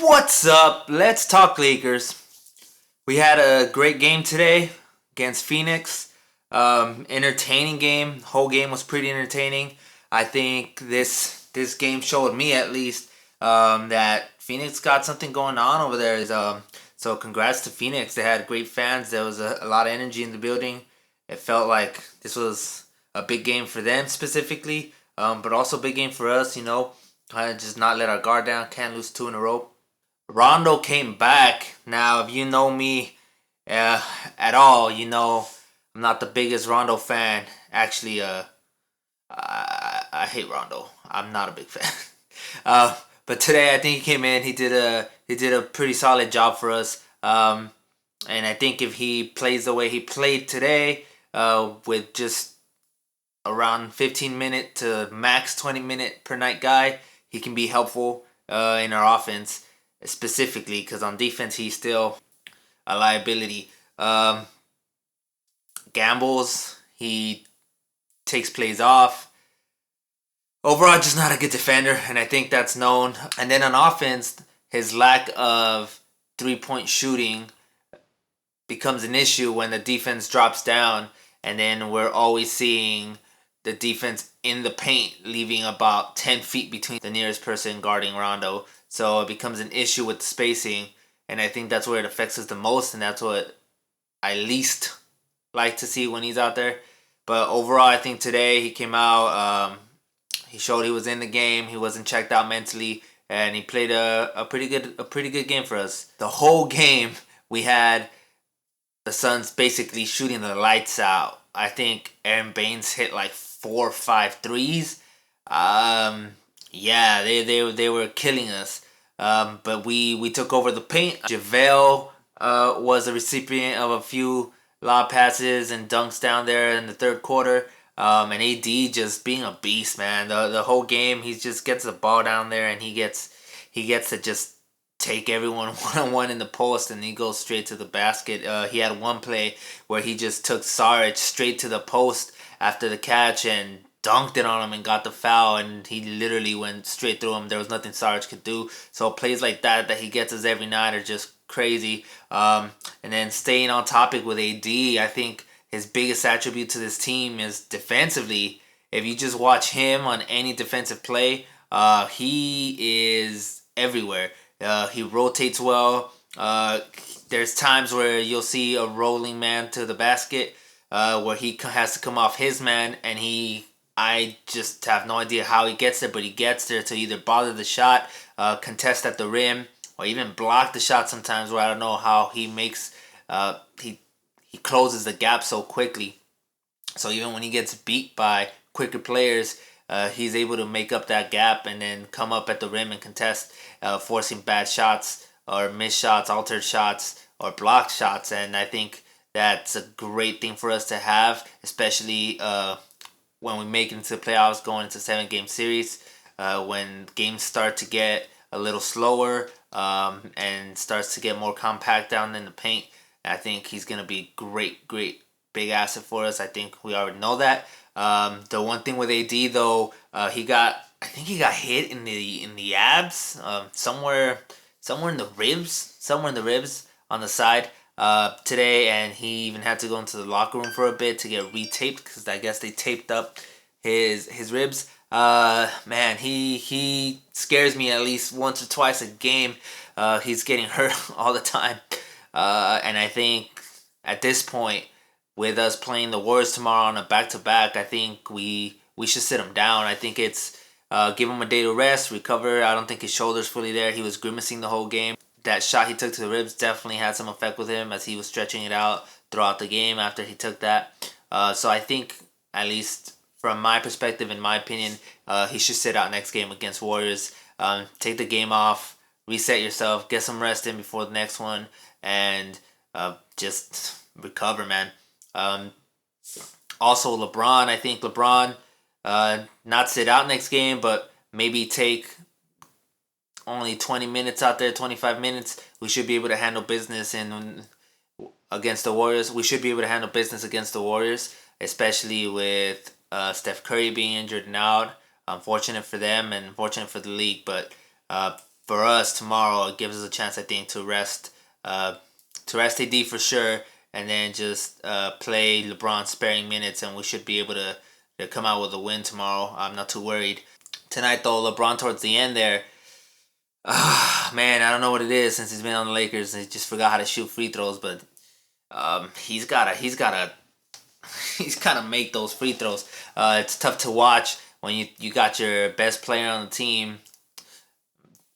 What's up? Let's talk Lakers. We had a great game today against Phoenix. Entertaining game. Whole game was pretty entertaining. I think this game showed me at least that Phoenix got something going on over there. So congrats to Phoenix. They had great fans. There was a lot of energy in the building. It felt like this was a big game for them specifically, but also a big game for us. Trying to just not let our guard down. Can't lose two in a row. Rondo came back. Now, if you know me at all, you know I'm not the biggest Rondo fan. Actually, I hate Rondo. I'm not a big fan. But today, I think he came in. He did a pretty solid job for us. And I think if he plays the way he played today, with just around 15-minute to max 20-minute per night guy, he can be helpful in our offense. Specifically, because on defense he's still a liability. Gambles, he takes plays off. Overall, just not a good defender, and I think that's known. And then on offense, his lack of three-point shooting becomes an issue when the defense drops down, and then we're always seeing the defense in the paint, leaving about 10 feet between the nearest person guarding Rondo. So it becomes an issue with the spacing, and I think that's where it affects us the most, and that's what I least like to see when he's out there. But overall, I think today he came out, he showed he was in the game, he wasn't checked out mentally, and he played a pretty good game for us. The whole game, we had the Suns basically shooting the lights out. I think Aaron Baines hit like 4 or 5 threes. Yeah, they were killing us. But we took over the paint. JaVale was a recipient of a few lob passes and dunks down there in the third quarter. And AD just being a beast, man. The whole game, he just gets the ball down there and he gets to just take everyone one-on-one in the post, and he goes straight to the basket. He had one play where he just took Saric straight to the post after the catch and dunked it on him and got the foul, and he literally went straight through him. There was nothing Sarge could do. So plays like that he gets us every night are just crazy. And then staying on topic with AD, I think his biggest attribute to this team is defensively. If you just watch him on any defensive play, he is everywhere. He rotates well. There's times where you'll see a rolling man to the basket, where he has to come off his man, and I just have no idea how he gets there, but he gets there to either bother the shot, contest at the rim, or even block the shot sometimes, where I don't know how he makes, he closes the gap so quickly. So even when he gets beat by quicker players, he's able to make up that gap and then come up at the rim and contest, forcing bad shots or missed shots, altered shots, or blocked shots. And I think that's a great thing for us to have, especially when we make it into the playoffs, going into 7-game series, when games start to get a little slower and starts to get more compact down in the paint. I think he's going to be great big asset for us. I think we already know that. The one thing with AD though, I think he got hit in the abs, somewhere in the ribs on the side today, and he even had to go into the locker room for a bit to get retaped because I guess they taped up his ribs. Man, he scares me at least once or twice a game. He's getting hurt all the time, and I think at this point, with us playing the Warriors tomorrow on a back-to-back, I think we should sit him down. I think it's give him a day to rest, recover. I don't think his shoulder's fully there. He was grimacing the whole game. That shot he took to the ribs definitely had some effect with him as he was stretching it out throughout the game after he took that. So I think, at least from my perspective, in my opinion, he should sit out next game against Warriors. Take the game off, reset yourself, get some rest in before the next one, and just recover, man. Also LeBron, I think LeBron not sit out next game, but maybe take only 20 minutes out there, 25 minutes. We should be able to handle business against the Warriors. We should be able to handle business against the Warriors, especially with Steph Curry being injured and out. Unfortunate for them and unfortunate for the league, but for us tomorrow, it gives us a chance, I think, to rest AD for sure, and then just play LeBron sparing minutes, and we should be able to come out with a win tomorrow. I'm not too worried. Tonight, though, LeBron towards the end there, man, I don't know what it is since he's been on the Lakers. He just forgot how to shoot free throws, but he's gotta he's gotta make those free throws. It's tough to watch when you got your best player on the team,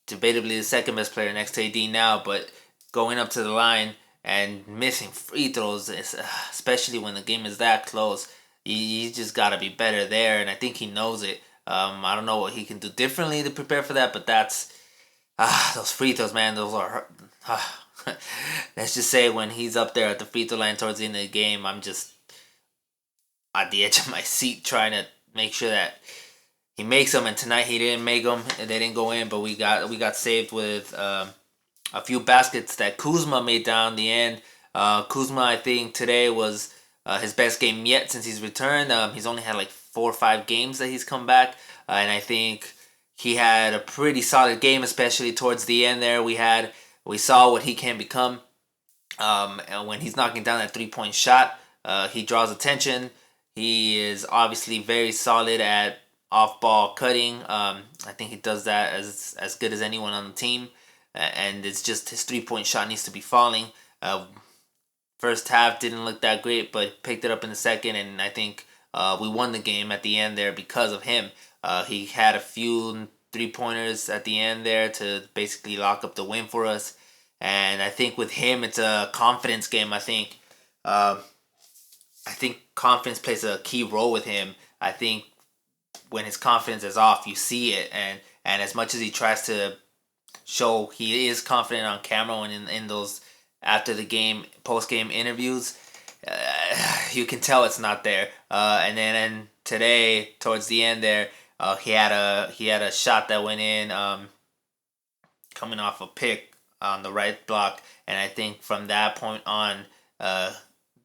debatably the second best player next to AD now, but going up to the line and missing free throws, especially when the game is that close. You just gotta be better there, and I think he knows it. I don't know what he can do differently to prepare for that, but that's those free throws, man. Those are let's just say when he's up there at the free throw line towards the end of the game, I'm just at the edge of my seat trying to make sure that he makes them. And tonight he didn't make them, and they didn't go in. But we got saved with a few baskets that Kuzma made down the end. Kuzma, I think today was his best game yet since he's returned. He's only had like 4 or 5 games that he's come back, and I think he had a pretty solid game, especially towards the end there. We saw what he can become, and when he's knocking down that 3-point shot, he draws attention. He is obviously very solid at off-ball cutting. I think he does that as good as anyone on the team, and it's just his 3-point shot needs to be falling. First half didn't look that great, but picked it up in the second, and I think we won the game at the end there because of him. He had a few 3-pointers at the end there to basically lock up the win for us, and I think with him it's a confidence game. I think confidence plays a key role with him. I think when his confidence is off, you see it, and as much as he tries to show he is confident on camera when in those after the game post game interviews, you can tell it's not there. And today towards the end there, he had a shot that went in, coming off a pick on the right block, and I think from that point on,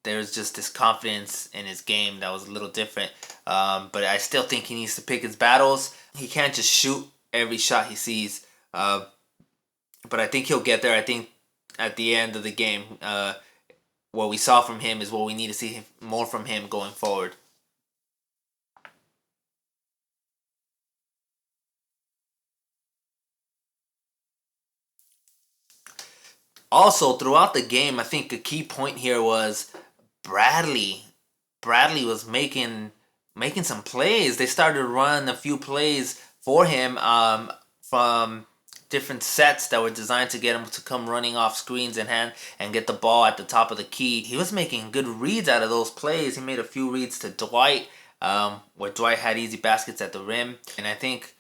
there's just this confidence in his game that was a little different. But I still think he needs to pick his battles. He can't just shoot every shot he sees. But I think he'll get there. I think at the end of the game, what we saw from him is what we need to see more from him going forward. Also, throughout the game, I think a key point here was Bradley. Bradley was making some plays. They started to run a few plays for him from different sets that were designed to get him to come running off screens and get the ball at the top of the key. He was making good reads out of those plays. He made a few reads to Dwight, where Dwight had easy baskets at the rim, and I think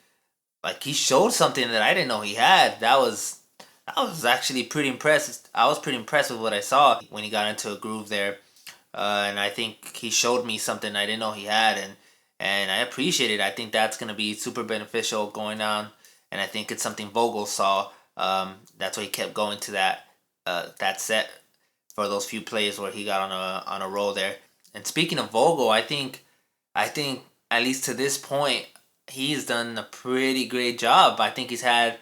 like he showed something that I didn't know he had. That was actually pretty impressed. I was pretty impressed with what I saw when he got into a groove there, and I think he showed me something I didn't know he had, and I appreciate it. I think that's gonna be super beneficial going on. And I think it's something Vogel saw. That's why he kept going to that set for those few plays where he got on a roll there. And speaking of Vogel, I think at least to this point he's done a pretty great job. I think he's had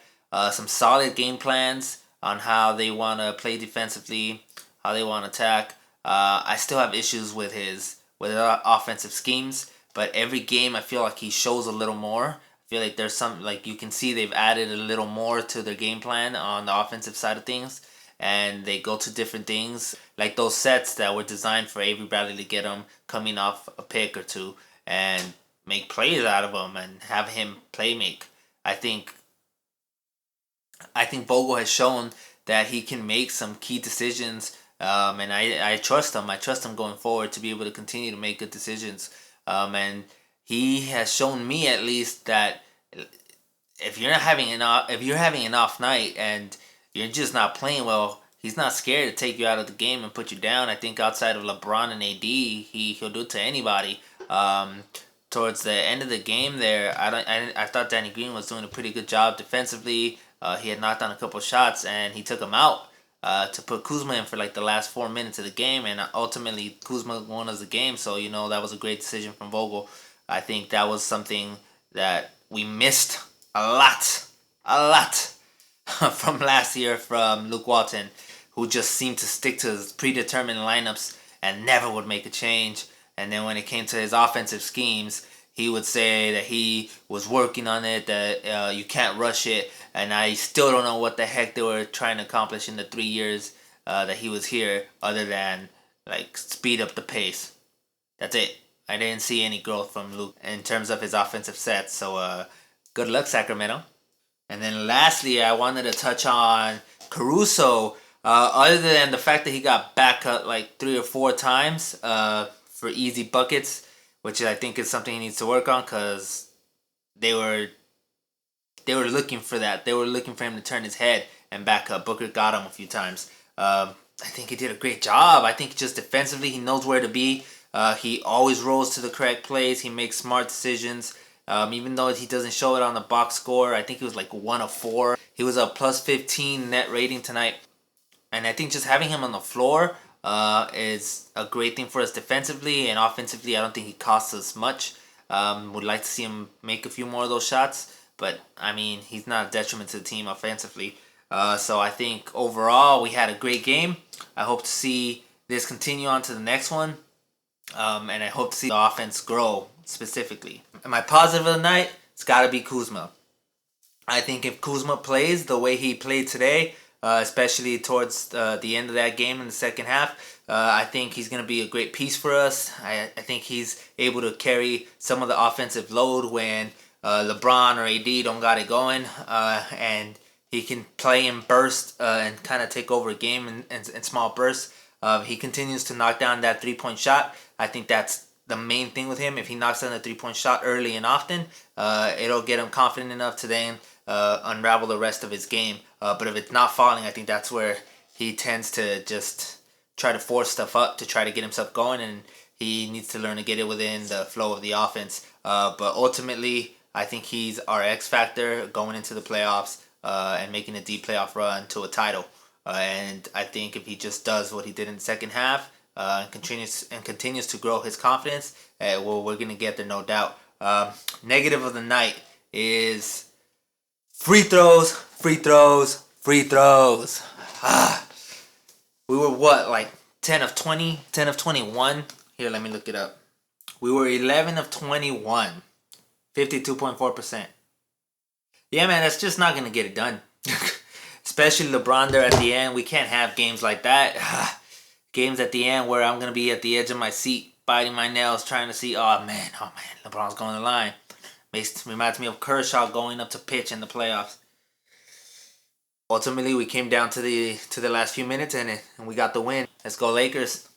some solid game plans on how they want to play defensively, how they want to attack. I still have issues with his offensive schemes, but every game I feel like he shows a little more. I feel like there's some, like you can see they've added a little more to their game plan on the offensive side of things, and they go to different things, like those sets that were designed for Avery Bradley to get him coming off a pick or two and make plays out of them and have him play make. I think Vogel has shown that he can make some key decisions, and I trust him. I trust him going forward to be able to continue to make good decisions, and he has shown me at least that if you're having an off night and you're just not playing well, he's not scared to take you out of the game and put you down. I think outside of LeBron and AD, he'll do it to anybody. Towards the end of the game there, I thought Danny Green was doing a pretty good job defensively. He had knocked down a couple shots and he took him out to put Kuzma in for like the last 4 minutes of the game, and ultimately Kuzma won us the game. So that was a great decision from Vogel. I think that was something that we missed a lot. from last year from Luke Walton, who just seemed to stick to his predetermined lineups and never would make a change. And then when it came to his offensive schemes, he would say that he was working on it, that you can't rush it. And I still don't know what the heck they were trying to accomplish in the 3 years that he was here, other than like speed up the pace. That's it. I didn't see any growth from Luke in terms of his offensive sets. So good luck, Sacramento. And then lastly, I wanted to touch on Caruso. Other than the fact that he got back cut like 3 or 4 times for easy buckets, which I think is something he needs to work on, because they were looking for that. They were looking for him to turn his head and back up. Booker got him a few times. I think he did a great job. I think just defensively, he knows where to be. He always rolls to the correct plays. He makes smart decisions. Even though he doesn't show it on the box score, I think he was like 1 of 4. He was a plus 15 net rating tonight. And I think just having him on the floor is a great thing for us defensively. And offensively, I don't think he costs us much. Would like to see him make a few more of those shots. But, I mean, he's not a detriment to the team offensively. So I think overall, we had a great game. I hope to see this continue on to the next one. And I hope to see the offense grow specifically. And my positive of the night, it's got to be Kuzma. I think if Kuzma plays the way he played today, especially towards the end of that game in the second half, I think he's going to be a great piece for us. I think he's able to carry some of the offensive load when LeBron or AD don't got it going. And he can play in bursts and kind of take over a game in small bursts. He continues to knock down that 3-point shot. I think that's the main thing with him. If he knocks down the 3-point shot early and often, it'll get him confident enough to then unravel the rest of his game. But if it's not falling, I think that's where he tends to just try to force stuff up to try to get himself going, and he needs to learn to get it within the flow of the offense. But ultimately, I think he's our X factor going into the playoffs and making a deep playoff run to a title. And I think if he just does what he did in the second half, and continues to grow his confidence, well, we're going to get there, no doubt. Negative of the night is free throws. We were what, like 10 of 20, 10 of 21? Here, let me look it up. We were 11 of 21, 52.4%. Yeah, man, that's just not going to get it done. Especially LeBron there at the end. We can't have games like that. Games at the end where I'm going to be at the edge of my seat, biting my nails, trying to see, oh man, LeBron's going to the line. Reminds me of Kershaw going up to pitch in the playoffs. Ultimately, we came down to the last few minutes and we got the win. Let's go Lakers.